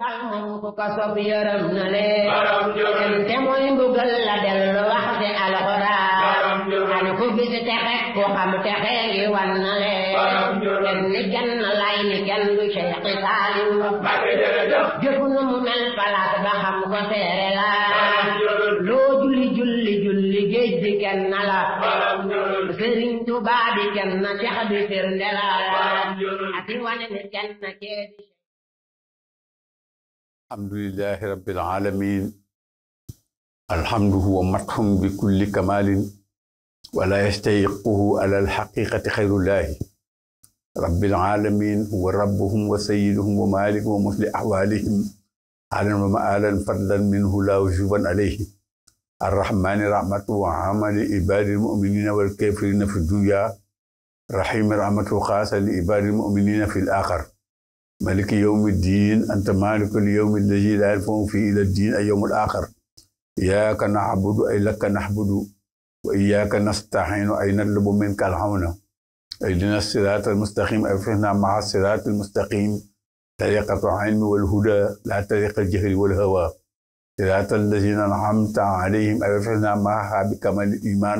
moom ku ko sob yërëm na leen te mooy mbugal la dellu wax ci alxuraan ana ku gis texe ku xam texe ngi wan na leen ni kenn lay ni kenn du Cheikh Salim jëfu nu mu mel palaas ba xam ko seere la loo julli julli julli géej di kenn la Sëriñ Tuubaa di kenn Cheikh di firnde la ati wane ni kenn keedi alhamdulillahi rabbil alamin alhamdu huwa mathum bi kulli kamalin wala yastayiquhu ala alhaqiqati khayrullahi rabbil alamin huwa rabbuhum wa sayyiduhum wa malikuhum wa musli ahwalihim halan wa ma'alan fadlan minhu la wujuban alayhi arrahmani rahmatu wa amali ibadil mu'minina wal kafirina fi dunya rahim rahmatu khasa li ibadil mu'minina fil akhir مالك يوم الدين أنت مالك اليوم الذي لا ينفع فيه إلى الدين أي يوم الآخر إياك نعبد أي لك نحبد وإياك نستعين أي نطلب منك العون اهدنا الصراط المستقيم أوفقنا مع الصراط المستقيم طريقة العلم والهدى لا طريق الجهل والهوى صراط الذين أنعمت عليهم أوفقنا معها بكمال الإيمان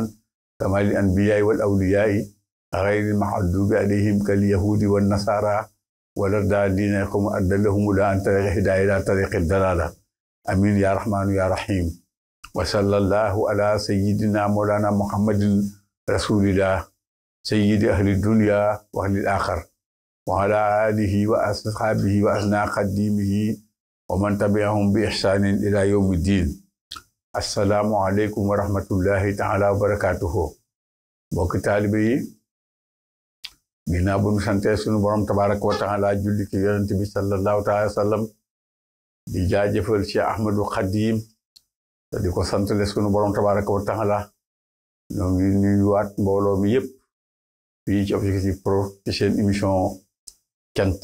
كمال الأنبياء والأولياء غير المغضوب عليهم كاليهود والنصارى ولا الضالين يقوم أدلهم لا عن طريق الهداية إلى طريق الضلالة أمين يا رحمن يا رحيم وصلى الله على سيدنا مولانا محمد رسول الله سيد أهل الدنيا وأهل الآخر وعلى آله وأصحابه وأثناء قديمه ومن تبعهم بإحسان إلى يوم الدين السلام عليكم ورحمة الله تعالى وبركاته بوك طالبي ginnaaw bu ñu sante sunu borom tabaraka wa taala julli ci yonent bi sallallahu taala sallam di jaajëfal ci Ahmadou Khadim te di ko santale sunu borom tabaraka wa taala ñoo ngi nuyuwaat mbooloo mi yëpp fii ci Objectif Pro ci seen émission cant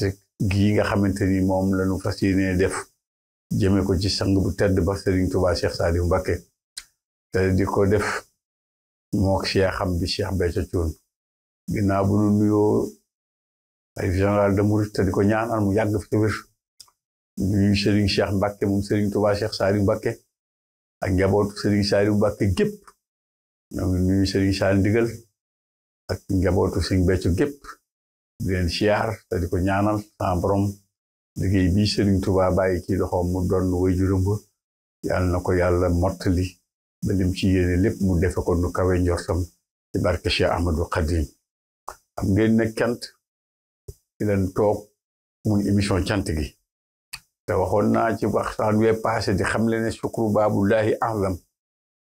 gi nga xamante ni moom lañu fas yéene def jëme ko ci sang bu tedd ba Serigne Touba Cheikh Salim Mbacké te di ko def mook Cheikh xam bi Cheikh Béthio Thioune ginnaaw bu nu nuyoo ay général de Mouride te di ko ñaanal mu yàgg fi te wér nuyu Serigne Cheikh Mbacké moom Serigne Touba Cheikh Salim Mbacké ak njabootu Serigne Salim Mbacké gépp ñoo ngi nuyu Serigne Sall Ndigal ak njabootu Serigne Béthio gépp di leen siyaar te di ko ñaanal sa borom liggéey bi Serigne Touba bàyyi ci loxoom mu doon waajuram ba yàlla na ko yàlla mottali ba lim ci yéene lépp mu defe ko nu kawe njortam ci barke Cheikh Ahmadou Khadim am ngeen ne cant ci leen toog muy émission cant gi te waxoon naa ci waxtaan wee passé di xam le ne sukru baabullahi a'lam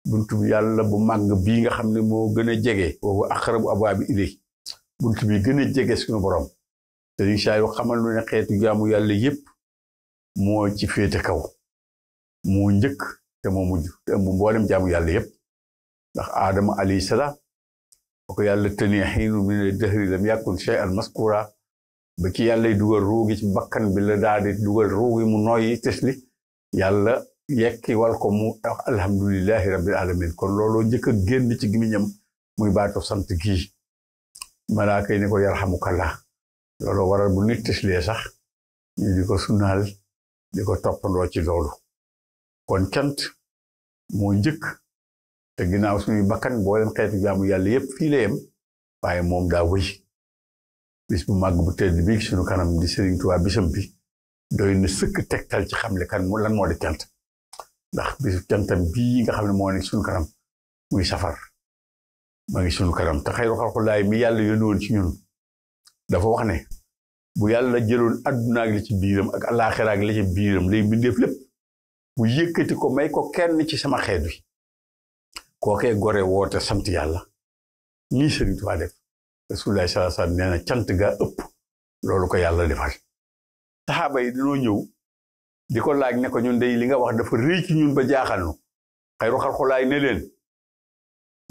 buntu bi yàlla bu màgg bii nga xam ne moo gën a jege woowu aqrabu abwaabi ilay buntu bi gën a jege suñu borom te incha allah xamal lu ne xeetu jaamu yàlla yépp moo ci féete kaw moo njëkk te moo mujj te ëmb mboolem jaamu yàlla yépp ndax Aadama alayhi salaam ko yàlla tënee xiinu min dahri lam yakun shay'an maskura ba ci yàlla dugal ruugi ci bakkan bi la daal di dugal ruugi mu noyyi tesli yàlla yekki wal ko mu wax alhamdulillahi rabbil alamin kon looloo njëkk a génn ci gimiñam muy baatu sant gii malaaka yi ne ko yarhamukallah looloo waral bu nit teslee sax ñu di ko sunnaal di ko toppandoo ci loolu kon cant moo njëkk te ginnaaw suñuy bakkan booleen xeetu jaamu yàlla yépp fii la yem waaye moom daa wëy bis bu màgg bu tedd bi suñu kanam di Serigne Touba bisam bi doy na sëkk tegtal ci xamle kan lan moo di cant ndax bisu cantam bii nga xam ne moo ne suñu kanam muy safar ma ngi suñu kanam te xayru xalqulaay mi yàlla yónni woon ci ñun dafa wax ne bu yàlla jëloon adduna ak li ci biiram ak àllaaxira ak li ci biiram lay mbindeef lépp bu yëkkati ko may ko kenn ci sama xeet wi kookee gore woote sant yàlla nii Serigne Touba def Rasulullah sallallahu alayhi wasallam nee na cant gaa ëpp loolu ko yàlla defal saxaaba yi dañoo ñëw di ko laaj ne ko ñun day li nga wax dafa rëy ci ñun ba jaaxal nu xayru xalqulaay ne leen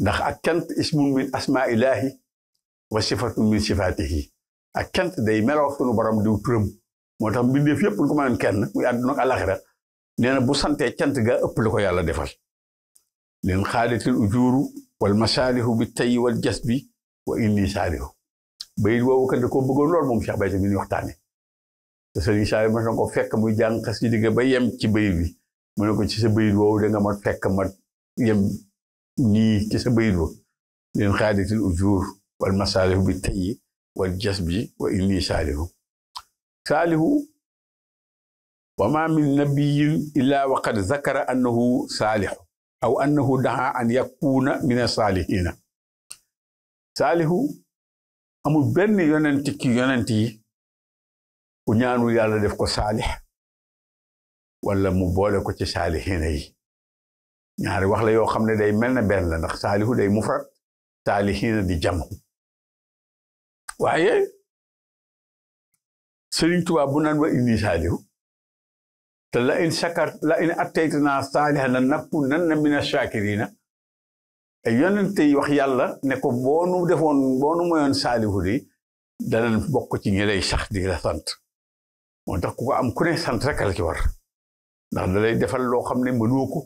ndax ak cant ismun min asmaillahi wa sifatun min sifatihi ak cant day meloo sunu borom diw turam moo tax mbindeef yëpp ñu ko mënoon kenn muy àdduna ak àllaxira nee na bu santee cant gaa ëpp la ko yàlla defal leen xaalitil ujuru wal masalihu bi tayyi wal jasbi wa inni saalihu bayit woowu kat da koo bëggoon lool moom Cheikh Béthio bi ñu waxtaane te sëriñ Saalihu mas na ko fekk muy jàng xasida ga ba yem ci bayit bi mu ne ko ci sa bayit woowu da nga ma fekk ma yem nii ci sa bayit wa leen xaadatil ujur wal masaalihu bi tayyi wal jasbi wa inni saalihu wa ma min nabiyyin illa wa qad zakara annahu saalihu aw annahu daa an yakuna min as-saalihiina saalihu amul benn yonent ci yonent yi ku ñaanu yàlla def ko saalih wala mu boole ko ci saalihiina yi ñaari wax la yoo xam ne day mel na benn la ndax saalihu day mufrad saalihiina di jam waaye Sëriñ Tuubaa bu naan wa inni saalihu te la in attaytanaa saalihan lanakuunanna mina shaakiriina ay yonente yi wax yàlla ne ko boo nu moyoon saalihu di danañ bokk ci ñi lay sax di la sant moo tax ku ko am ku ne sant rek la ci war ndax da lay defal loo xam ne mënoo ko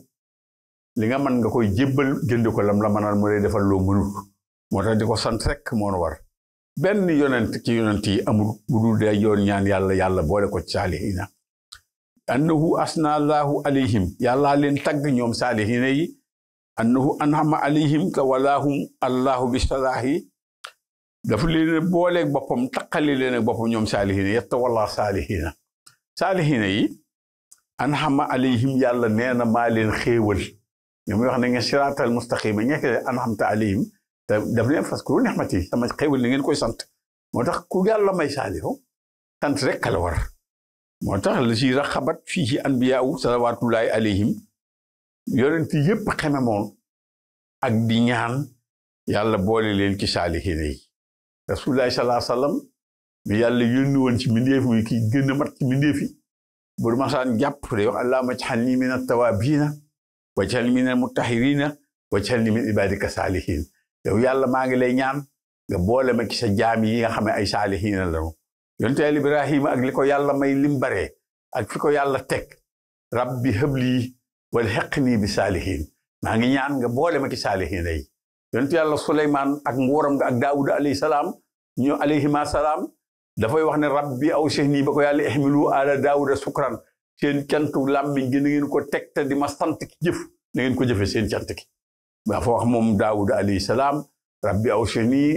li nga mën nga koy jébbal jënd ko lam la mënal mu lay defal loo mënul moo tax di ko sant rek moo nu war benn yonent ci yonent yi amul bu dul day yoon ñaan yàlla boole ko ci saalihiina annahu asna allahu alayhim yàllaa leen tagg ñoom saalihiina yi annahu an'ama alayhim te walaahum allahu bi salaahi dafa leen booleeg boppam taqali leen ak boppam ñoom saalihiina yetta walla saalihiina yi an'ama alayhim yàlla nee na maa leen xéewal ñoom wax ne nga siraatal mustaqima ñekk an'amta alayhim te daf ne faskuru ni'mati sama xéewal ni ngeen koy sant moo tax ku yàlla may saalihu sant rek la war moo tax la si raxabat fii ci anbiyaa'u salawaatullaahi alayhim yonent yépp xeme moon ak di ñaan yàlla boole leen ci saalihiina yi rasuulullaahi sallallaahu alayhi wa sallam bi yàlla yónni woon ci mbindeef muy ki gën a mat ci mbindeef yi bu masaan jàpp day wax allahumma ij'alnii mina tawaabiina waj'alnii mina mutahhiriina waj'alnii min ibaadika saalihiin yow yàlla maa ngi lay ñaan nga boole ma ci sa jaam yi nga xam ne ay saalihiina lañu yonent Yàlla Ibrahima ak li ko yàlla may lim bare ak fi ko yàlla teg rabbi habli walhiqnii bi saalihiin maa ngi ñaan nga boole ma ci saalihiina yi yonent yàlla Suleymaan ak nguuram nga ak Daawuda alayhi salaam ñu alayhima salaam dafay wax ne rabbi awzi'nii ba ko yàlla ihmilu ala Daawuda sukran seen cantu làmmiñ gi na ngeen ko teg te di ma sant ki jëf na ngeen ko jëfe seen cant ki dafa wax moom Daawuda alayhi salaam rabbi awzi'nii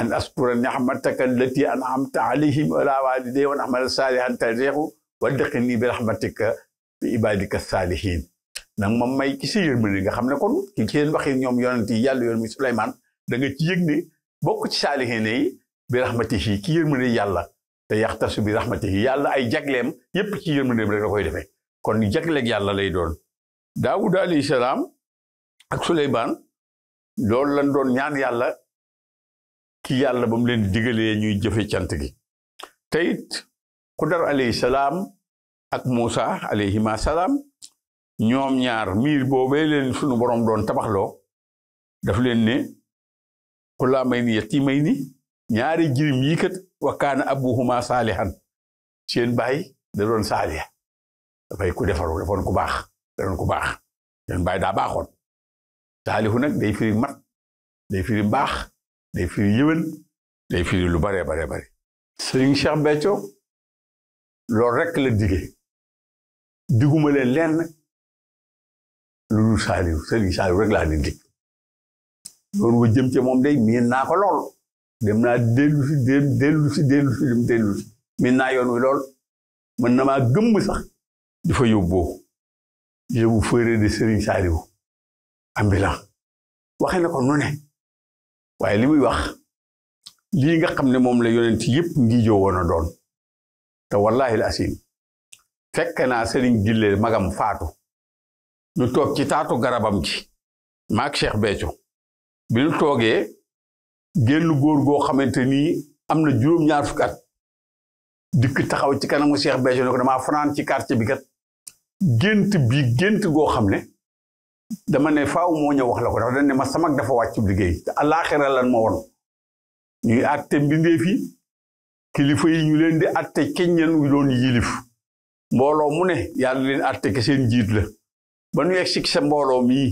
an askura ni'mataka allati an'amta alayhim wa ala walidayya wa an a'mala salihan tardahu wadkhilni bi rahmatika fi ibadika salihin nag ma may ci sa yërmande nga xam ne kon ci seen waxi ñoom yonent yi yàlla yoon mi Suleymaan da nga ci yëg ne bokk ci saalihiin yi bi rahmatihi ci yërmande yàlla te yaxtasu bi rahmatihi yàlla ay jagleem yépp ci yërmandeem rek la koy defee kon jagleeg yàlla lay doon Daawuda alayhi salaam ak Suleymaan loolu lañ doon ñaan yàlla ki yàlla ba mu leen digalee ñuy jëfe cant gi te it Xudar alayhi salaam ak Muusa alayhima salaam ñoom ñaar miir boobee leen sunu borom doon tabaxloo daf leen ne xulaamayni yatiimayni ñaari jirim yi kat wa kaana abuhuma saalihan seen baay da doon saalih dafay ku defaru dafoon ku baax da doon ku baax seen baay daa baaxoon saalihu nag day firi mat day firi baax day firi yëwén day firi lu bare Sëriñ Cheikh Béthio loolu rek la dige diguma leen lenn lu dul Saaliw Sëriñ Saaliw rek laa di dig loolu wa jëm ci moom day miin naa ko lool dem naa dellu si miin naa yoon wi lool mën na maa gëmm sax di fa yóbboo yóbbu fëre de Sëriñ Saaliw ambulant waxe na ko nu ne waaye li muy wax lii nga xam ne moom la yonent yépp ngi joo woon a doon te wallahi la asim fekk naa Sëriñ Gille magam faatu ñu toog ci taatu garabam gi maak Cheikh Béthio bi ñu toogee génn góor goo xamante ni am na juróom-ñaar fukki at dikk taxaw ci kanamu Cheikh Béthio ne ko damaa fanaan ci quartier bi kat gént goo xam ne dama ne faaw moo ñëw wax la ko dafa dañ ne ma samag dafa wàccu liggéey te àllaaxira lan ma woon ñuy àtte mbindeef yi kilifa yi ñu leen di àtte keññan wi doon yilif mbooloo mu ne yàlla leen àtte ke seen jiit la ba ñu yegg si sa mbooloo mii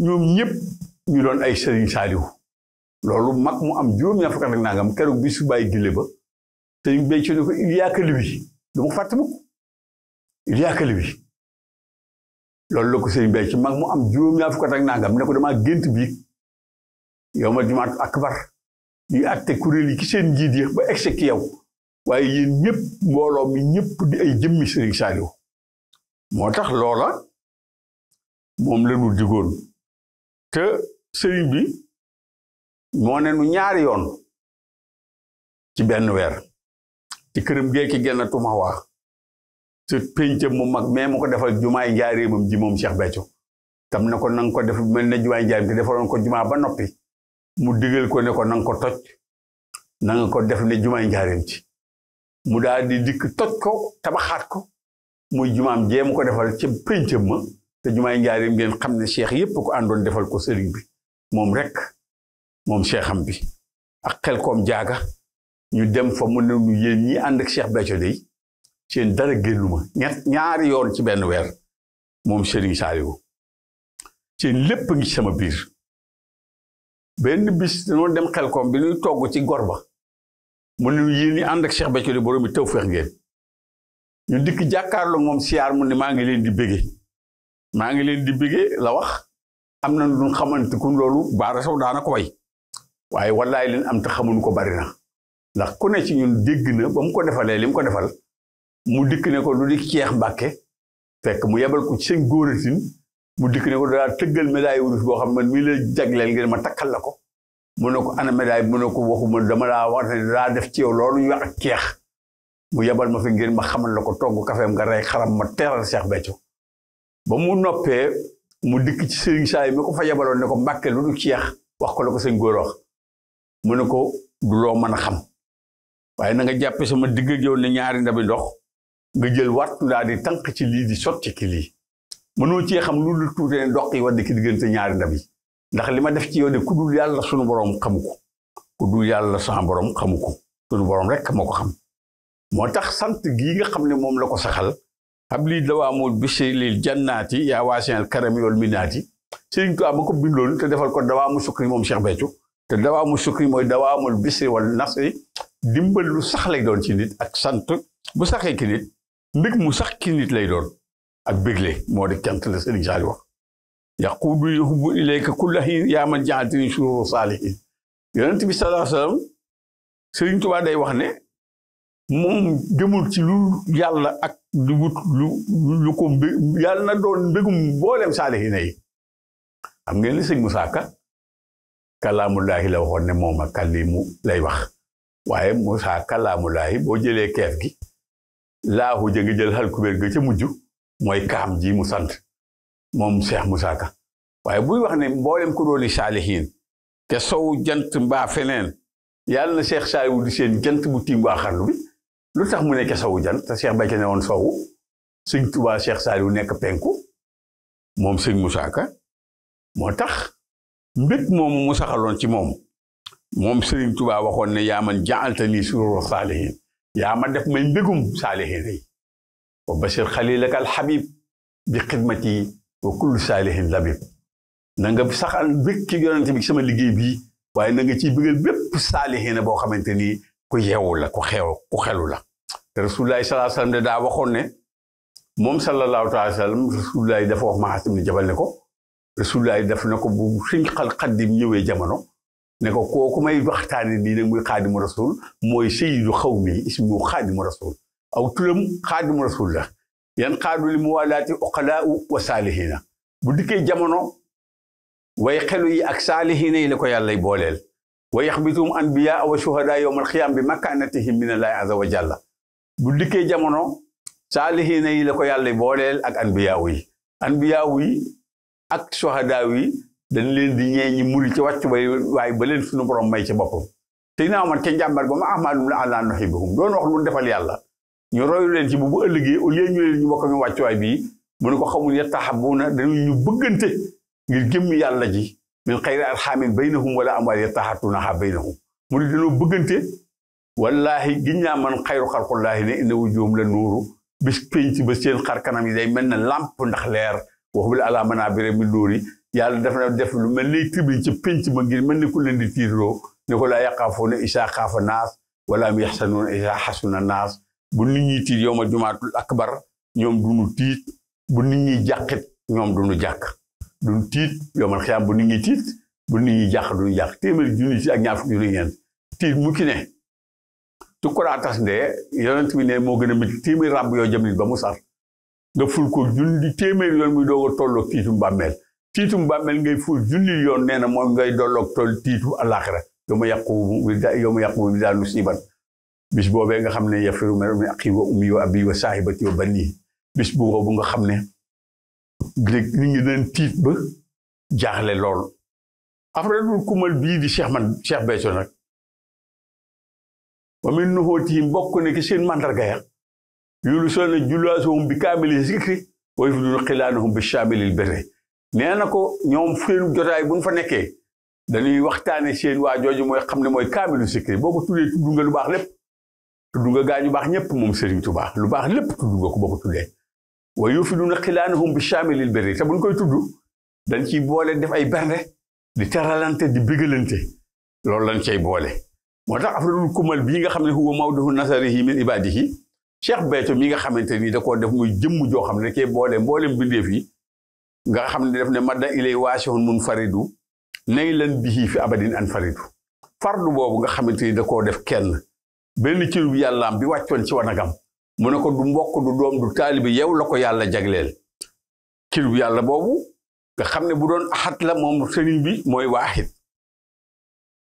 ñoom ñëpp ñu doon ay Sëriñ Saaliw loolu mag mu am juróom-ñaar fukk ak nangam keroog bi su bàyyi gile ba Sëriñ Béthio ne ko il y a que lui du ma fàtte mukk il y a que lui loolu la ko sëriñ bay ci mag mu am juróom-ñaar fukk ak nangam ne ko damaa gént bii yow ma jumaat akbar ñuy àtte kuréel yi ki seen njiit yi ba egsi ki yow waaye yéen ñëpp mbooloo mi ñëpp di ay jëmmi sëriñ Saliou moo tax loola moom la ñu digoon te sëriñ bi moo ne nu ñaari yoon ci benn weer ci këram geeki genn tumaxwaa te péncam mu mag mais mu ko defal jumaay njaareemam ji moom Cheikh Béthio tam ne ko nanga ko def mel ne jumaay njaareem te defaloon ko jumaa ba noppi mu digal ko ne ko nanga ko toj nanga ko def ne jumaay njaareem ci mu daal di dikk toj ko tabaxaat ko muy jumaam jee mu ko defal ci péncam ma te jumaay njaareem ngeen xam ne cheikh yépp ko àndoon defal ko sëriñ bi moom rek moom cheikham bi ak xel koom jaaga ñu dem fa mu ne ñu yéen ñi ànd ak Cheikh Béthio day seen dara génnuma ñaari yoon ci benn weer moom Serigne Saliou seen lépp ngi sama biir benn bis dañoo dem xel koom bi ñuy togg ci gor ba mu ne yéen ñi ànd ak Cheikh Béthio di borom mi tawfeex ngeen ñu dikk jàkkaarloo moom siyaar mu ne maa ngi leen di bége la wax am na lu xamante ku loolu baara saw daana ko way waaye wallaay leen am te xamuñu ko bari na ndax ku ne ci ñun dégg na ba mu ko defalee li mu ko defal mu dikk ne ko lu di Ceex Mbàkke fekk mu yebal ko ci seen góoratin mu dikk ne ko daa tëggal médaille wurus boo xam man mii la jagleel ngeen ma takkal la ko mu ne ko ana médaille mu ne ko waxuma dama laa wax ne daa def ci yow loolu ñu wax ak ceex mu yebal ma fi ngeen ma xamal la ko togg kafeem nga rey xaram ma teeral Cheikh Béthio ba mu noppee mu dikk ci Serigne Saliou mi ko fa yebaloon ne ko Mbàkke lu du Ceex wax ko la ko seen góor wax mu ne ko du loo mën a xam waaye na nga jàppe sama digg ak yow ne ñaari ndabi ndox nga jël wattu daal di tànk ci lii di sotti ci lii mënoo cee xam lu lu tuutee ndox yi wadd ki diggante ñaari ndab yi ndax li ma def ci yow de ku dul yàlla sunu borom xamu ko ku dul yàlla sama borom xamu ko sunu borom rek moo ko xam moo tax sant gii nga xam ne moom la ko saxal ab lii dawaamul bishri lil jannaati yaa waasi'al karami wal minnaati Sëriñ Tuubaa ma ko bindoon te defal ko dawaamu sukri moom Cheikh Béthio te dawaamu sukri mooy dawaamul bishri wal nasri dimbal lu sax lay doon ci nit ak sant bu saxee ki nit mbég mu sax ki nit lay doon ak bégle moo di cant la Sëriñ Saliou wax yaquudu yuhibbu ilayka kulla hiin yaa man ja'altanii shuruura saalihiin yonent bi sallallahu alayhi wa sallam Sëriñ Tuubaa day wax ne moom jëmul ci lu yàlla ak di wut lu ko yàlla na doon mbégum mboolem saalihiina yi xam ngeen li sëñ Musaa Ka kalaamullaahi la waxoon ne moom ak kàllimu lay wax waaye Musaa kalaamullaahi boo jëlee keef gi laahu ja nga jël xalkubeer ga ca mujj mooy kaam ji mu sant moom Cheikh Musaa Ka waaye buy wax ne mboolem ku dooni saalihiin te sow jant mbaa feneen yàlla na Cheikh Saliou di seen jant bu tiim waa xarnu bi lu tax mu nekk sowu jant te Cheikh Béthio ne woon sowu sëñ Tuubaa Cheikh Saliou nekk penku moom sëñ Musaa Ka moo tax mbég moom mu saxaloon ci moom sëriñ Tuubaa waxoon ne yaa man ja'altanii suruura saalihiin yaa ma def may mbégum saalihiin yi wa bashir xalilaka alxabib bi xidmati wa kullu saalihin labib na nga saxal mbég ci yonente bi sama liggéey bii waaye na nga ciy bëggal bépp saalihiina boo xamante ni ku yeewu la ku xelu la te rasulullahi sallallahu alayhi wa sallam de daa waxoon ne moom sallallahu alayhi wa sallam rasulullahi dafa wax Muaaz ibn Jabal ne ko rasulullahi def na ko bu suñ xaddim ñëwee jamono ne ko kooku may waxtaane nii nag muy xaadimu rasul mooy sayyidu xawmi ismu xaadimu rasul aw turam xaadimu rasul la yan xaadu li muwalaati uqalaa'u wa saalihiina bu dikkee jamono way xelu yi ak saalihiina yi la ko yàllay booleel wa yaxbitum anbiyaa wa shuhadaa yawmal qiyaam bi makaanatihim minallaahi azza wa jalla bu dikkee jamono saalihiina yi la ko yàllay booleel ak anbiyaa yi ak shuhadaa yi dañ leen di ñee ñi muri ci wàccu bay waaye ba leen suñu borom may ci boppam te naa man ca njàmbar ba ma ahmaalum la àlaa nuhibbuhum doon wax lu defal yàlla ñu royu leen ci bu ëllëgee au lieu ñu leen ñu bokk ñu wàccuwaay bii mu ne ko xamul yattahabbuuna dañu ñu bëggante ngir jëmmi yàlla ji min xayri arxaamin baynahum wala amwaal yataxatuunahaa baynahum mu ne dañoo bëggante wallaahi giñ naa man xayru xalqullaahi ne inna wujuuhum la nuuru bis penc ba seen xar kanam yi day mel na lamp ndax leer waxu alaa manaabira min nuuri yàlla def na def lu mel ni tribune ci penc ma ngir mel ni ku leen di tiirloo ne ko laa yaqaafuuna izaa xaafa naas wala am yaxsanuuna izaa xasuna naas bu nit ñi tiit yowmal jumaatul akbar ñoom duñu tiit bu nit ñi jàqit ñoom duñu jàq duñu tiit yowmal xiyaam bu nit ñi tiit bu nit ñi jàq duñu jàq téeméeri junni ci ak ñaar fukki junni ñeent tiit mu ki ne tu ko daa tas ndee yonent bi ne moo gën a métti téeméeri ràbb yoo jëm nit ba mu sar nga ful ko junni téeméeri yoon muy doog a tolloog tiitum bàmmeel ngay ful junni yoon nee na moom ngay dolloog toll tiitu àllaaxira yow ma yàqu bi daal lu siiban bis boobee nga xam ne yafiru min axi wa ummi wa abi wa saahibati wa banii bis boobu nga xam ne nit ñi dañ tiit ba jaaxle lool après dul kumal bii di Cheikh Béthio nag wa min nuhuutihim bokk ne ki seen mandarga ya yulisuuna juluusahum bi kaamili zikri wa yufdiluuna xilaanahum bi shaamilil birri nee na ko ñoom seen jotaay buñ fa nekkee dañuy waxtaane seen waa jooju mooy xam ne mooy kaamilu zikri boo ko tuddee tudd nga lu baax lépp tudd nga gaa ñu baax ñëpp moom Serigne Touba lu baax lépp tudd nga ko boo ko tuddee wa yufdiluuna xilaanahum bi shaamilil birri te buñ koy tudd dañ ciy boole def ay bernde di teralante di bégalante loolu lañ cay boole moo tax afradul kumal bii nga xam ne huwa mawduhu nasarihi min ibadihi Cheikh Béthio mi nga xamante ni da koo def muy jëmm joo xam ne kee boole mboolem bindeef yi nga xam ne def ne madda ilay waasihun munfaridu nay lan bihi fi abadin an faridu fardu boobu nga xamante ni da koo def kenn benn cër bu yàllaam bi wàccoon ci wanagam mu ne ko du mbokk du doom du taalibi yow la ko yàlla jagleel cër bu yàlla boobu nga xam ne bu doon ahad la moom sëriñ bi mooy waahid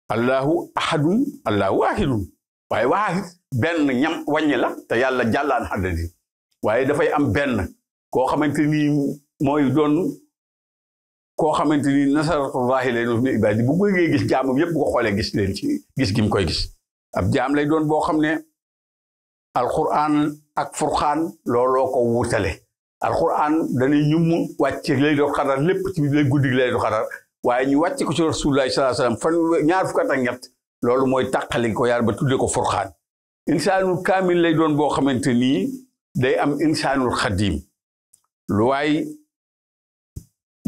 allahu ahadun allahu waahidun waaye waahid benn ñam wàññi la te yàlla jàllaan xaddadi waaye dafay am benn koo xamante ni mooy doon koo xamante ni nasaratullahi lay doon fi ibaadi bu bëggee gis jaamam yépp bu ko xoolee gis leen ci gis gi mu koy gis ab jaam lay doon boo xam ne alquran ak furxaan looloo ko wutale alquran dañuy ñum wàcc lay doon xadar lépp ci lay guddi lay doon xadar waaye ñu wàcc ko ci rasulullah sallallahu alayhi wasallam fan ñaar fukk ak ñett loolu mooy tàqali ko yàlla ba tuddee ko furxaan insaanul kaamil lay doon boo xamante nii day am insaanul xadim lu waay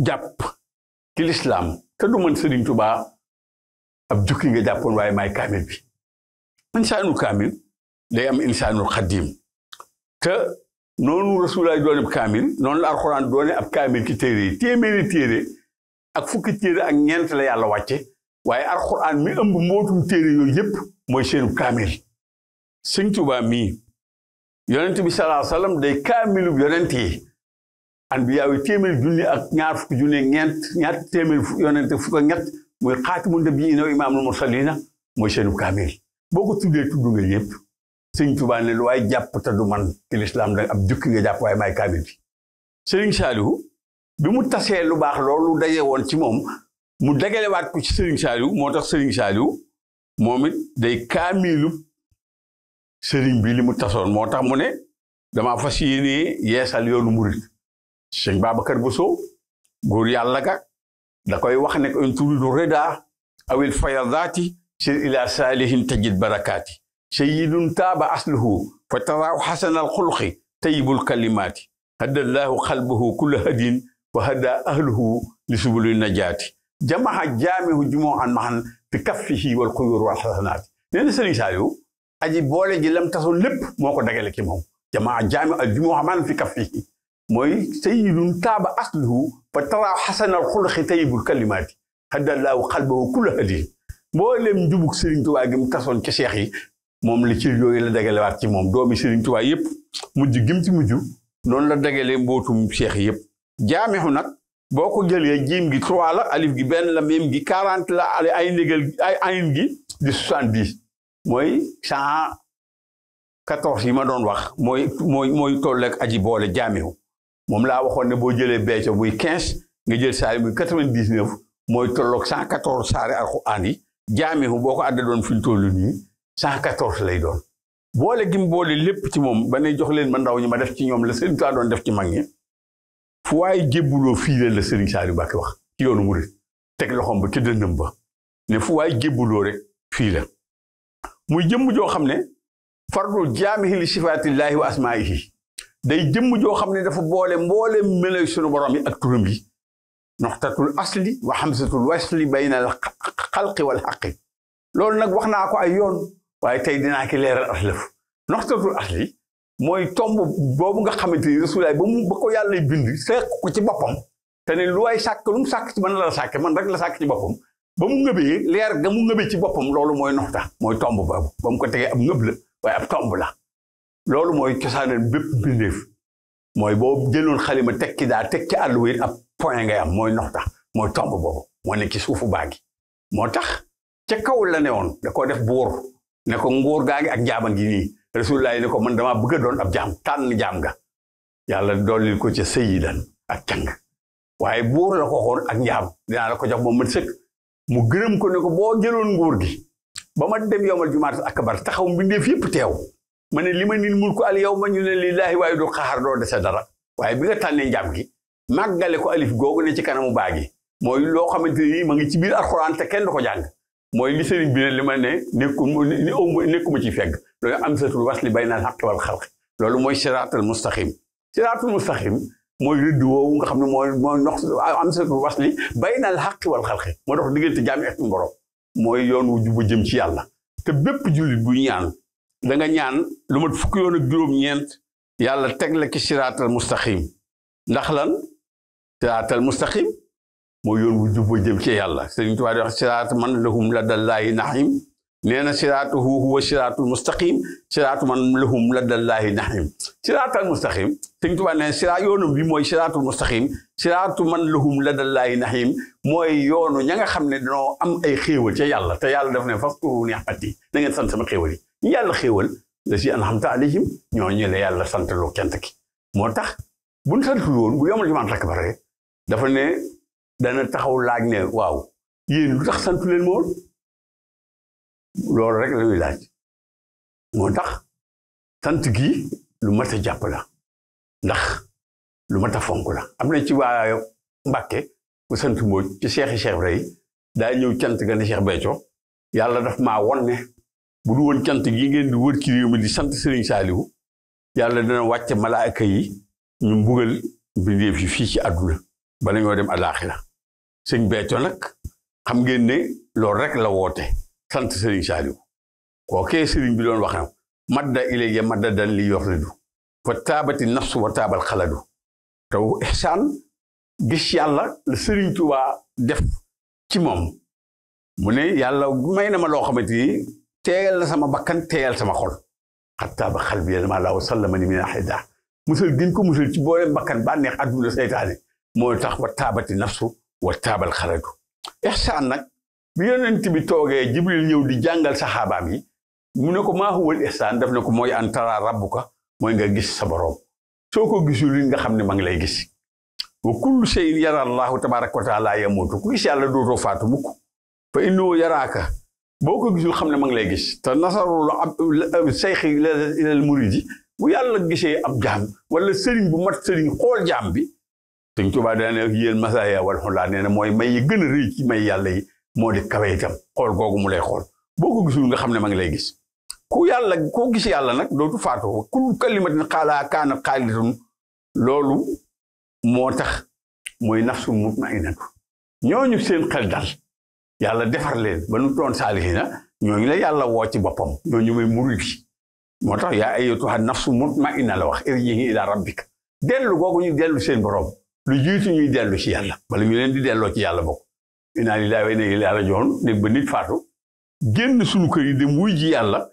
jàpp ci lislaam te du mën Sëriñ Tuubaa ab jukki nga jàppoon waaye maay kaamil bi insaanul kaamil day am insaanul xadim te noonu rasulullah doone ab kaamil noonu la alxuraan doone ab kaamil ci téere yi téeméeri téere ak fukki téere ak ñeent la yàlla wàcce waaye alxuraan mi ëmb mbootum téere yooyu yépp mooy seenu kaamil Sëriñ Tuubaa mii yonent bi sallallahu alayhi wasallam day kaamilu yonent yi anbiyaa yi téeméeri junni ak ñaar fukki junni ñeent ñaar téeméeri yonent fukk ak ñett mooy xaatimu nabiyyiina wa imaamul mursaliina mooy seenu kaamil boo ko tuddee tudd nga ñëpp Sëriñ Tuubaa ne lu waaye jàpp te du man ci lislaam da ab jukki nga jàpp waaye maay kaamil bi Sëriñ Saalihu bi mu tasee lu baax loolu daje woon ci moom mu dagalewaat ko ci Sëriñ Saalihu moo tax Sëriñ Saalihu moom it day kaamilu sëriñ bi li mu tasoon moo tax mu ne dama fas yéene yeesal yoonu murit sëñ Babacar Bousso góor yàlla ga da koy wax ne ko in turidu rida awil fayadaati sir ila saalihin tajid barakaati sayyidun taaba asluhu fa taraahu xasanal xulqi tayyibul kalimaati haddallahu qalbahu kulla hadin wa hada ahluhu li subuli najaati jamaha jaamihu jumu'an mahan fi kaffihi wal xuyur wal xasanaati nee na sëriñ Saaliw aji boole ji lam tasoon lépp moo ko dagale ci moom jamaa jaami al jumu'a mahan fi kaffihi mooy sayyidun taaba asluhu fa taraahu xasanal xulqi tayyibul kalimaati haddallahu qalbahu kulla hadin mboolem njubug Sëriñ Tuubaa gi mu tasoon ci seex yi moom la ci yooyu la dagalewaat ci moom doomi Sëriñ Tuubaa yépp mujj gim ci mujj noonu la dagalee mbootum seex yépp jaamixu nag boo ko jëlee jiim gi 3 la alif gi benn la miim gi 40 la ay négal ay ayin gi di 70 mooy 114 yi ma doon wax mooy tolleeg aji boole jaamixu moom laa waxoon ne boo jëlee Béthio muy 15 nga jël saari muy 99 mooy tolloog 114 saari alxuraan yi jaamixu boo ko àdda doon fi ñu toll nii 114 lay doon boole gi mu boole lépp ci moom ba ne jox leen ma ndaw ñi ma def ci ñoom la Sëriñ Tuubaa doon def ci mag ñi fu waaye jébbuloo fii leen la Sëriñ Saaliw Mbàkke wax ci yoonu murit teg loxoom ba ci dëndëm ba ne fu waaye jébbuloo rek fii la muy jëmm joo xam ne fardul jaamihi li sifaatillaahi wa asmaa'ihi day jëmm joo xam ne dafa boole mboole melay sunu borom yi ak turam yi noxtatul asli wa hamzatul wasli bayna al xalqi wal xaqi loolu nag wax naa ko ay yoon waaye tey dinaa ki leeral aslëf noxtatul asli mooy tomb boobu nga xamante ni Rasulullaay ba ko yàlla bind seq ko ci boppam te ne lu waay sàkk lu mu sàkk ci man la sàkke man rek la sàkk ci boppam ba mu ngëbee leer ga mu ngëbee ci boppam loolu mooy noxta mooy tomb boobu ba mu ko tegee ab ngëb la waaye ab tomb la loolu mooy cosaanal bépp bindeef mooy boo jëloon xalima tekki daa teg ci àll wi ab point ngay am mooy noxta mooy tomb boobu moo ne ci suufu baagi moo tax ca kaw la ne woon da ko def buur ne ko nguur gaa ngi ak jaaman gi nii Rasulullaay ne ko man damaa bëgg a doon ab jaam tànn jaam ga yàlla dollil ko ca sayyidan ak càng waaye buur la ko xoon ak njaam dinaa la ko jox moom man sëkk mu gërëm ko ne ko boo jëloon nguur gi ba ma dem yowmal jumaat akbar taxaw mbindeef yëpp teew ma ne li ma nil mul ko al yow ma ñu ne lillaahi waaye du xaxar doo dese dara waaye bi nga tànnee njaam gi màggale ko alif googu ne ci kanamu baagi mooy loo xamante ni ma ngi ci biir alxuraan te kenn du ko jàng mooy li sëriñ bi ne li ma ne nekkuma ci fegg loolu am satul wasli bayna al haqqi wal xalqi loolu mooy siraatal mustaqim siraatul mustaqim mooy rëdd woowu nga xam ne mooy nox am satul wasli bayna al haqqi wal xalqi moo dox diggante jaami ak borom mooy yoon wu jubbu jëm ci yàlla te bépp jullit bu ñaan da nga ñaan lu mat fukki yoon ak juróom-ñeent yàlla teg la ci siraatal mustaqim ndax lan siraatal mustaqim mooy yoon wu jubbu jëm ci yàlla Sëriñ Tuubaa di wax siraatu man lahum ladallaahi naxiim nee na siraatuhu huwa siraatul mustaqim siraatu man lahum ladallaahi naxiim siraatal mustaqim Sëriñ Tuubaa nee na yoonam bi mooy siraatul mustaqim siraatu man lahum ladallaahi naxiim mooy yoonu ña nga xam ne dañoo am ay xéewal ca yàlla te yàlla daf ne faskuru ni'mati na ngeen sant sama xéewal yi ñu yàlla xéewal la si an'amta alayhim ñooñu la yàlla sant loo kent ki moo tax buñ santul woon bu yomal jumaat rek bare dafa ne dana taxaw laaj ne waaw yéen lu tax santu leen mool loolu rek la ñuy laaj moo tax sant gi lu mat a jàpp la ndax lu mat a fonk la am na ci waa Mbàkke bu sant Mbooj ci Cheikh Ibra yi daa ñëw cant ga ne Cheikh Béthio yàlla daf maa won ne bu du woon cant gi ngeen di wër ci réew mi di sant Serigne Saliou yàlla dana wàcce malaaka yi ñu mbugal mbindeef yi fii ci àdduna bala ñoo dem àllaaxira sëñ Béthio nag xam ngeen ne loolu rek la woote sant Serigne Saliou kookee Serigne bi doon wax na madda ilayya maddadan li yorridu fa taabati nafsu wa taabal xaladu taw ihsaan gis yàlla la Serigne Touba def ci moom mu ne yàlla may na ma loo xamante ni teeyal na sama bakkan teeyal sama xol xattaa ba xal bi ma laa sallama ni min ahida musal gën ko musal ci boole bakkan ba neex adduna seytaane moo tax wa taabati nafsu wa taabal xaladu ihsaan nag bi yonent bi toogee Jibril ñëw di jàngal saxaabaam yi mu ne ko maa huwal ihsaan daf ne ko mooy an tara rabbuka mooy nga gis sa borom soo ko gisul li nga xam ne ma ngi lay gis wa kullu shay'in yara allahu tabaraka wa taala yamutu ku gis yàlla dootoo faatu mukk fa innahu yaraaka boo ko gisul xam ne ma ngi lay gis te nasarul seyxi ilal muridi bu yàlla gisee ab jaam wala sëriñ bu mat sëriñ xool jaam bi Sëriñ Tuubaa daa ne yéen masaaya wal xulaa nee na mooy may yi gën a rëy ci may yàlla yi moo di kawe itam xool googu mu lay xool boo ko gisul nga xam ne ma ngi lay gis ku yàlla koo gis yàlla nag dootu faatu kullu kalimatin xaalaa kaana xaalidatun loolu moo tax mooy nafsu mutmainatu ñooñu seen xel dal yàlla defar leen ba nu doon saalihiina ñooñu la yàlla woo ci boppam ñooñu may murid bi moo tax yaa ayyatuha nafsu mutmaina la wax irji'i ila rabbika dellu googu ñu dellu seen borom lu jiitu ñuy dellu ci yàlla wala ñu leen di delloo ci yàlla bokk inna lillahi wa inna ilayhi raji'un nekk ba nit faatu génn sunu kër yi dem wuy ji yàlla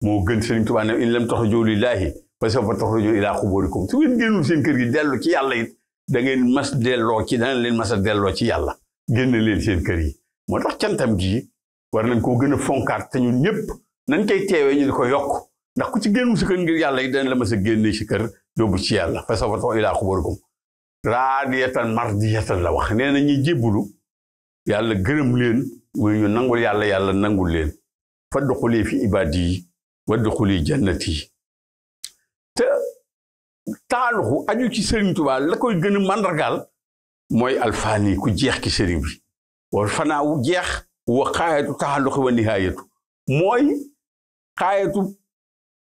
moo gën Sëriñ Tuubaa ne in lam taxruju lillahi fa sawfa taxruju ila xuburikum su ngeen génnul seen kër gi dellu ci yàlla it da ngeen mas delloo ci dana leen mas a delloo ci yàlla génn leen seen kër yi moo tax cantam gi war nañ koo gën a fonkaat te ñun ñëpp nañ koy teewee ñu di ko yokk ndax ku ci génnul si kër ngir yàlla it dana la mas a génne si kër yóbbu ci yàlla fa sawfa taxruju ila xuburikum raadiyatan mardiyatan la wax nee na ñuy jébbulu yàlla gërëm leen muy ñu nangul yàlla yàlla nangul leen fadxuli fi ibaadi wadxuli jannati te taaluxu aju ci Sëriñ Tuubaa la koy gën a màndargaal mooy alfaani ku jeex ki sëriñ bi wal fanaawu jeex wa xaayatu taxalluqi wa nihaayatu mooy xaayatu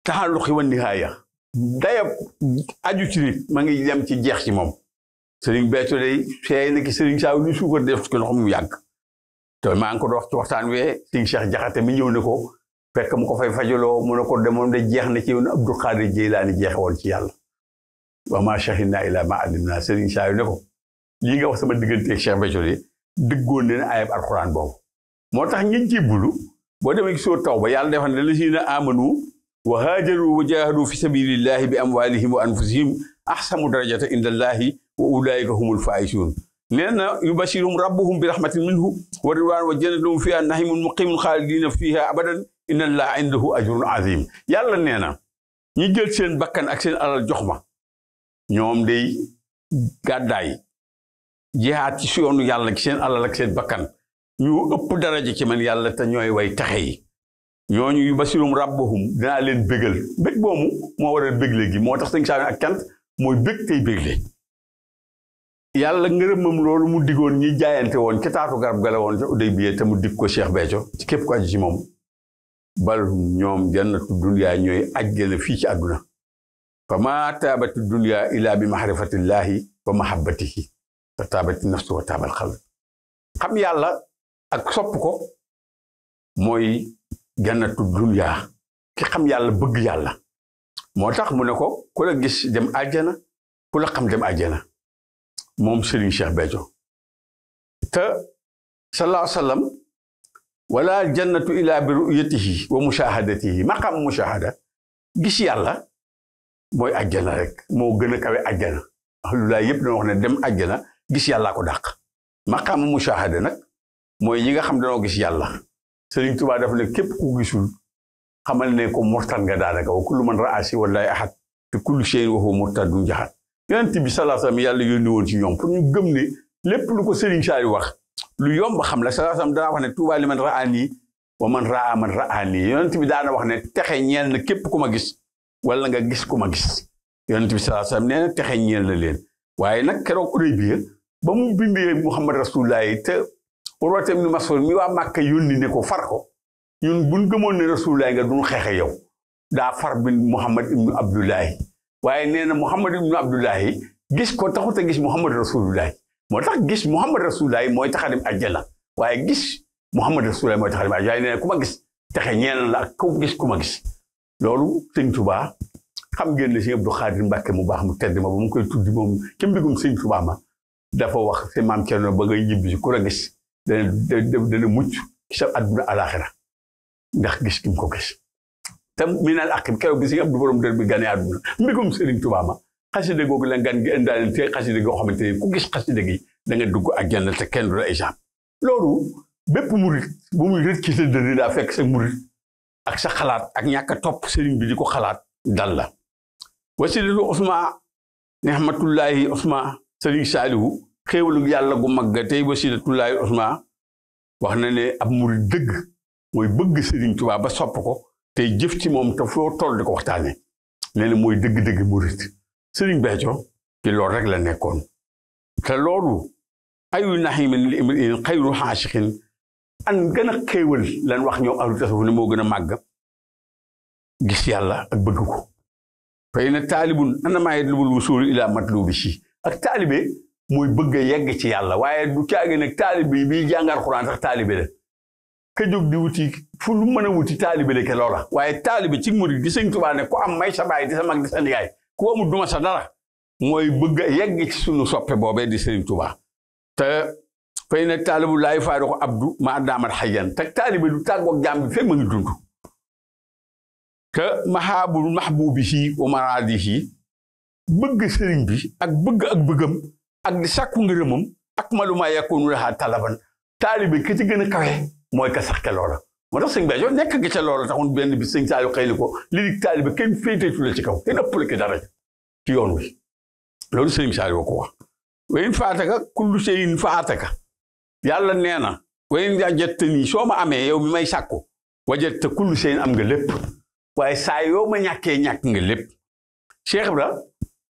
taxalluqi wa nihaaya dayab aju ci nit ma ngi dem ci jeex ci moom Sëriñ Béthio day seey na ki Sëriñ Saliou ni suukar def ko ndox mu yàgg te maa ngi ko dox ci waxtaan wee Sëriñ Cheikh Jaxate mi ñëw ne ko fekk mu ko fay fajaloo mu ne ko demoon de jeex na ci yoon Abdul Xaadir Jeylaani jeexe woon ci yàlla wa maa shahidnaa illaa maa alimnaa Serigne Saliou ne ko lii nga wax sama digganteeg Cheikh Béthio de dëggoon ne ayab alquran boobu moo tax ñi jébbalu boo demee soo Tawba yàlla defal ne lazina amanu wa haajaru wa jaahadu fi sabilillahi bi amwalihim wa anfusihim ahsanu darajata inda allahi wa ulaika humul faizun nee na yubashirum rabbuhum bi rahmatin minhu wa ridwan wa jannatum fiha nahimun muqimun xaalidina fiha abadan inna allaha indahu ajrun azim yàlla nee na ñi jël seen bakkan ak seen alal jox ma ñoom day gàddaay jihaat ci yoonu yàlla ci seen alal ak seen bakkan ñu ëpp daraja ci man yàlla te ñooy way taxe yi ñooñu yu basirum rabbahum dinaa leen bégal bég boomu moo waral bégle gi moo tax sëñ Saliou ak cant mooy bég tey bégle yàlla ngërëmam loolu mu digoon ñi jaayante woon ca taatu garab gala woon ca Udaybiya te mu dig ko Cheikh Béthio ci képp ko aju ci moom bal ñoom jannatu dunya ñooy ajjana fii ci àdduna fa maa taabati dunya illa bi mahrifatillahi wa mahabbatihi fa taabati nafsu wa taabal xalb xam yàlla ak sopp ko mooy jannatu dunya ki xam yàlla bëgg yàlla moo tax mu ne ko ku la gis dem àjjana ku la xam dem àjjana moom Serigne Cheikh Béthio te sallallahu alayhi wa sallam wala jannatu illa bi ru'yatihi wa mushahadatihi maqam mushahada gis yàlla mooy àjjana rek moo gën a kawe àjjana alhamdulilah yëpp dañoo wax ne dem àjjana gis yàllaa ko dàq maqam mushahada nag mooy ñi nga xam dañoo gis yàlla Serigne Touba dafa ne képp ku gisul xamal ne ko murtan nga daanaka wa kullu man raasi wallahi ahad te kullu shay'in wa huwa murtadun jahat yonent bi sallallahu alayhi wasallam yàlla yónni woon ci ñoom pour ñu gëm ne lépp lu ko Serigne Saliou wax lu yomb xam la sallallahu alayhi wasallam danaa wax ne Touba li man raani wa man raa man raani yonent bi daana wax ne texe ñeel na képp ku ma gis wala nga gis ku ma gis yonent bi sallallahu alayhi wasallam nee na texe ñeel na leen waaye nag keroog Udaybiya ba mu bindee Muhammad Rasulullah te Urwata ibn Mas'ud mi waa Màkka yónni ne ko far ko ñun buñ gëmoon ne Rasulullah nga duñ xeexe yow daa far bi Muhammad ibn Abdullahi waaye nee na Muhammad ibn Abdullahi gis ko taxut a gis Muhammad Rasulullah moo tax gis Muhammad Rasulullah mooy tax a dem àjjana waaye gis Muhammad Rasulullah mooy tax a dem àjjana waaye nee na ku ma gis texe ñeel la ak ku gis ku ma gis loolu Sëñ Tuubaa xam ngeen ne Sëñ Abdou Khadir Mbàkke mu baax mu tedd ma ba mu koy tuddi moom ca mbégum Sëñ Tuubaa ma dafa wax te maam Cerno ba ngay ñibbi si ku la gis dana mucc ci sa àdduna alaxira ndax gis ki mu ko gis te minal aqib keroog bi Sëñ Abdou borom dër bi gane àdduna mbégum Sëriñ Tuubaa ma xasida googu la gan gi indaale te xasida goo xamante ne ku gis xasida gi da nga dugg àjjana te kenn du la exemple loolu bépp murit bu muy rët ci sa dënn daa fekk sa murit ak sa xalaat ak ñàkk a topp sëriñ bi di ko xalaat dal la wasilatu Usma nihmatullahi Usma Sëriñ Saliou xéewalu yàlla gu mag ga tey wasilatullahi Usma wax na ne ab murit dëgg mooy bëgg Sëriñ Tuubaa ba sopp ko tey jëf ci moom te foo toll di ko waxtaane nee na mooy dëgg-dëgg murit Sëriñ Béthio ci loolu rek la nekkoon te loolu ayu naximin li imri'in xayru xaasixin an gën a xéewal lan wax ñoom ahlu tasawuf ne moo gën a màgg gis yàlla ak bëgg ko fay na taalibun annamaa yatlubul wusuul ilaa matlubihi ak taalibe mooy bëgg a yegg ci yàlla waaye du caage nag taalibe bi jàngal Alxuraan sax taalibe la ka jóg di wuti fu lu mën a wuti taalibe la ke loola waaye taalibe ci murid di Sëñ Tuubaa ne ku am may sa baay di sa mag di sa ndigaay ku amul duma sa dara mooy bëgg a yegg ci sunu soppe boobee di Sëriñ Tuubaa te fay na taalibu laay faado ko abdu ma daamat xayyan te taalibe du tàggoog jaam bi fekk ma ngi dund te mahaabul mahbubihi wa maraadihi bëgg sëriñ bi ak bëggam ak di sàkku ngërëmam ak maluma yakunu laha talaban taalibe ki ci gën a kawe mooy ka sax ke loola moo tax Sëñ Béthio nekk gi ca loola taxoon benn bi Sëñ Saliou xëy ko li di taalibe kenn féeteetu la ci kaw kenn ëppale ki dara ci yoon wi loolu Sëñ Saliou ko wax wayin faataka kullu shay'in faataka yàlla nee na wayin wajadta nii soo ma amee yow mi may sàkku wajadta kullu shay'in am nga lépp waaye saa yoo ma ñàkkee ñàkk nga lépp Cheikh Ibra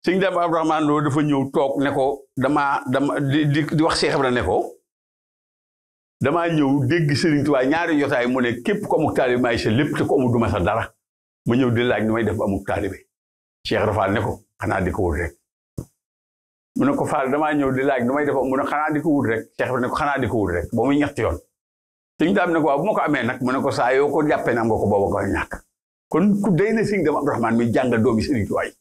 Sëñ Dame Abdourahmane Lo dafa ñëw toog ne ko dama di wax Cheikh Ibra ne ko damaa ñëw dégg Sëriñ Tuubaa ñaari jotaay mu ne képp ko amuk taalibe may sa lépp te ko amul duma sa dara ma ñëw di laaj ni may def ba amuk taalibe Cheikh Ibra Fall ne ko xanaa di ko wut rek mu ne ko Fall damaa ñëw di laaj nu may def mu ne xanaa di ko wut rek Cheikh Ibra ne ko xanaa di ko wut rek ba muy ñetti yoon sëñ daam ne ko waaw bu ma ko amee nag mu ne ko saa yoo ko jàppee ne am nga ko booba ko ñàkk kon ku day na sëñ Daam Abdourahmane mi jàngal doomi Sëriñ Tuubaa yi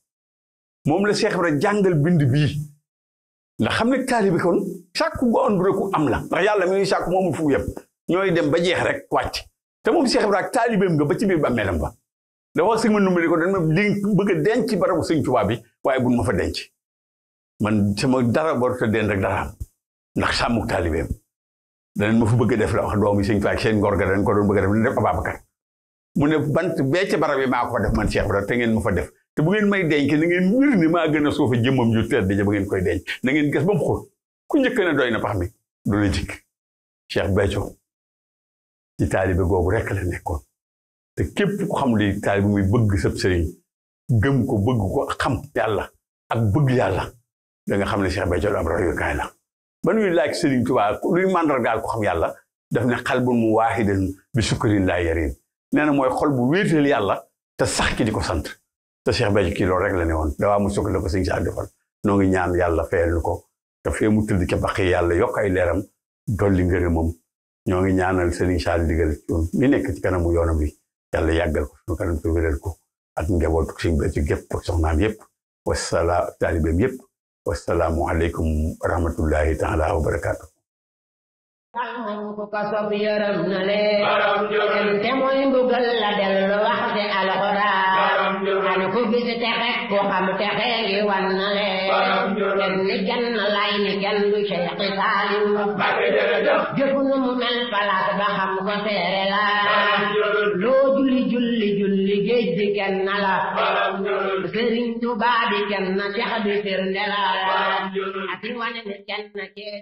moom la Cheikh Ibra jàngal bind bii ndax xam ne taalibe kon sàkku gu ànd rek ku am la ndax yàlla mi ngi sàkku moomul fu yëpp ñooy dem ba jeex rek wàcc te moom Cheikh Ibra ak taalibeem nga ba ci biir bàmmeelam ba dafa wax sëñ ma numbali ko dañ ma bëgg a denc barabu Sëñ Tuubaa bi waaye buñ ma fa denc man sama dara warut a den rek dara am ndax sàmmuk taalibeem danañ ma fa bëgg a def la wax doomu Sëñ Tuubaa ak seen ngor ga dañ ko doon bëgg a def ni def Ababacar mu ne bant bee ca barab yi maa ko def man Cheikh Ibra te ngeen ma fa def te bu ngeen may denc na ngeen wér ni maa gën a suufa jëmmam ju tedd ja ba ngeen koy denc na ngeen gas ba mu xóot ku njëkk na doy na pax mi du la jikk Cheikh Béthio ci taalibe googu rekk la nekkoon te képp ku xam li taalibe muy bëgg sab sëriñ gëm ko bëgg ko xam yàlla ak bëgg yàlla da nga xam ne Cheikh Béthio am royukaay la ba ñuy laaj Sëriñ Tuubaa luy màndargaal ko xam yàlla daf ne xalbun mu waahidan bi sukkarin laa yarin nee na mooy xol bu wéetal yàlla te sax ki di ko sant te Cheikh Béthio kii loolu rek la ne woon dawaa mu sukk la ko sëñ Saaliw defal noo ngi ñaan yàlla fayal nu ko te fee mu tëdd ca baqi yàlla yokk ay leeram dolli ngërëmam ñoo ngi ñaanal sëriñ Saaliw digal mi nekk ci kanamu yoonam bi yàlla yàggal ko suñu kanam te wéral ko ak njabootu sëñ Béthio gépp ak soxnaam yëpp wasalaam taalibeem yëpp wasalaamu aleykum wa rahmatullahi taala wa barakaatu kalman ku ko sob yërëm na leen te mooy mbugal la dellu wax de alxuraan an ku gis texe ku xam texe ngi wan na leen ni kenn lay ni kenn du Cheikh Saaliw jëfu nu mu mel palaas ba xam ko seere la loo julli julli julli géej di kenn la Sëriñ Tuubaa di kenn Cheikh bi firnde la ati wane ni kenn kee